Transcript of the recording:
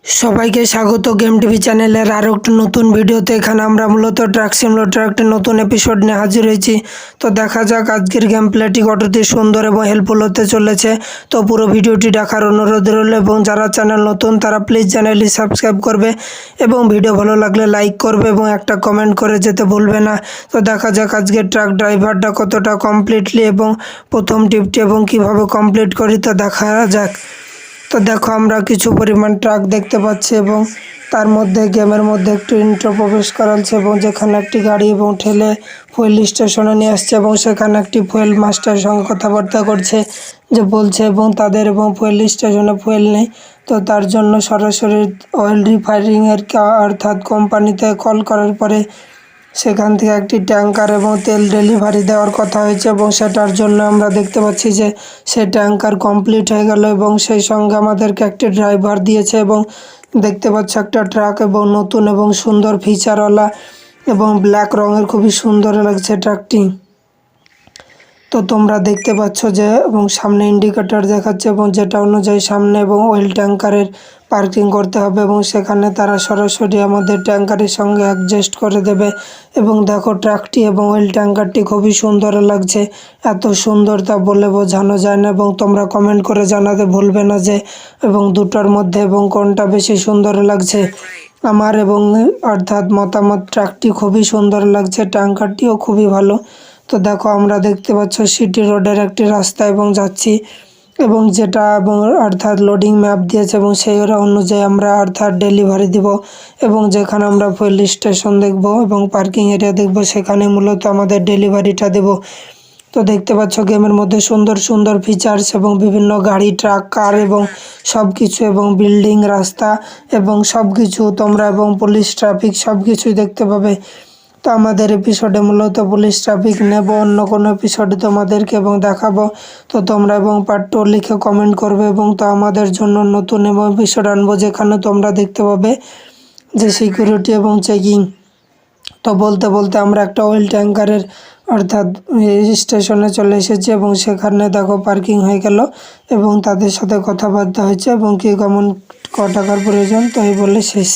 সবাইকে স্বাগত game TV চ্যানেলের আরও একটি নতুন ভিডিওতে। এখানে আমরা মূলত ট্রাক সিমুলেটর একটি নতুন এপিসোড নিয়ে হাজির হয়েছি। তো দেখা যাক আজকের গেম প্লেটি কতটি সুন্দর এবং হেল্পফুল হতে চলেছে। তো পুরো ভিডিওটি দেখার অনুরোধ রইল এবং যারা চ্যানেল নতুন তারা প্লিজ চ্যানেলটি সাবস্ক্রাইব করবে এবং ভিডিও ভালো লাগলে লাইক করবে এবং একটা কমেন্ট করে যেতে ভুলবে না। তো দেখা যাক আজকের ট্রাক ড্রাইভারটা কতটা কমপ্লিটলি এবং প্রথম টিপটি এবং কিভাবে কমপ্লিট করি তা দেখা যাক। তো দেখো আমরা কিছু পরিমাণ ট্রাক দেখতে পাচ্ছি এবং তার মধ্যে গেমের মধ্যে একটু ইন্ট্রো প্রবেশ করাচ্ছে এবং যেখানে একটি গাড়ি এবং ঠেলে ফুয়েল স্টেশনে নিয়ে আসছে এবং সেখানে একটি ফুয়েল মাস্টারের সঙ্গে কথাবার্তা করছে যে বলছে এবং তাদের এবং ফুয়েল স্টেশনে ফুয়েল নেই। তো তার জন্য সরাসরি অয়েল রিফাইনিংয়ের অর্থাৎ কোম্পানিতে কল করার পরে সেখান থেকে একটি ট্যাঙ্কার এবং তেল ডেলিভারি দেওয়ার কথা হয়েছে এবং সেটার জন্য আমরা দেখতে পাচ্ছি যে সে ট্যাঙ্কার কমপ্লিট হয়ে গেল এবং সেই সঙ্গে আমাদেরকে একটি ড্রাইভার দিয়েছে এবং দেখতে পাচ্ছি একটা ট্রাক এবং নতুন এবং সুন্দর ফিচারওয়ালা এবং ব্ল্যাক রঙের খুবই সুন্দর লাগছে ট্রাকটি। তো তোমরা দেখতে পাচ্ছ যে এবং সামনে ইন্ডিকেটর দেখাচ্ছে এবং যেটা অনুযায়ী সামনে এবং অয়েল ট্যাঙ্কারের পার্কিং করতে হবে এবং সেখানে তারা সরাসরি আমাদের ট্যাঙ্কারের সঙ্গে অ্যাডজাস্ট করে দেবে। এবং দেখো ট্রাকটি এবং অয়েল ট্যাঙ্কারটি খুবই সুন্দর লাগছে, এত সুন্দর তা বলে বোঝানো যায় না। এবং তোমরা কমেন্ট করে জানাতে ভুলবে না যে এবং দুটোর মধ্যে এবং কোনটা বেশি সুন্দর লাগছে। আমার এবং অর্থাৎ মতামত ট্রাকটি খুবই সুন্দর লাগছে, ট্যাঙ্কারটিও খুবই ভালো। তো দেখো আমরা দেখতে পাচ্ছ সিটি রোডের একটি রাস্তা এবং যাচ্ছি এবং যেটা এবং অর্থাৎ লোডিং ম্যাপ দিয়েছে এবং সেই অনুযায়ী আমরা অর্থাৎ ডেলিভারি দিব এবং যেখানে আমরা ফুয়েল স্টেশন দেখব এবং পার্কিং এরিয়া দেখব সেখানে মূলত আমাদের ডেলিভারিটা দেব। তো দেখতে পাচ্ছ গেমের মধ্যে সুন্দর সুন্দর ফিচার্স এবং বিভিন্ন গাড়ি ট্রাক কার এবং সব কিছু এবং বিল্ডিং রাস্তা এবং সব কিছু তোমরা এবং পুলিশ ট্রাফিক সব কিছুই দেখতে পাবে। তো আমাদের এপিসোডে মূলত পুলিশ ট্রাফিক নেব, অন্য কোনো এপিসোডে তোমাদেরকে এবং দেখাবো। তো তোমরা এবং পার্ট 2 লিখে কমেন্ট করবে এবং তো আমাদের জন্য নতুন এবং এপিসোড আনবো যেখানে তোমরা দেখতে পাবে যে সিকিউরিটি এবং চেকিং। তো বলতে বলতে আমরা একটা অয়েল ট্যাঙ্কারের অর্থাৎ স্টেশনে চলে এসেছি এবং সেখানে দেখো পার্কিং হয়ে গেল এবং তাদের সাথে কথাবার্তা হয়েছে এবং কি কেমন টাকার প্রয়োজন তো এই বলে শেষ।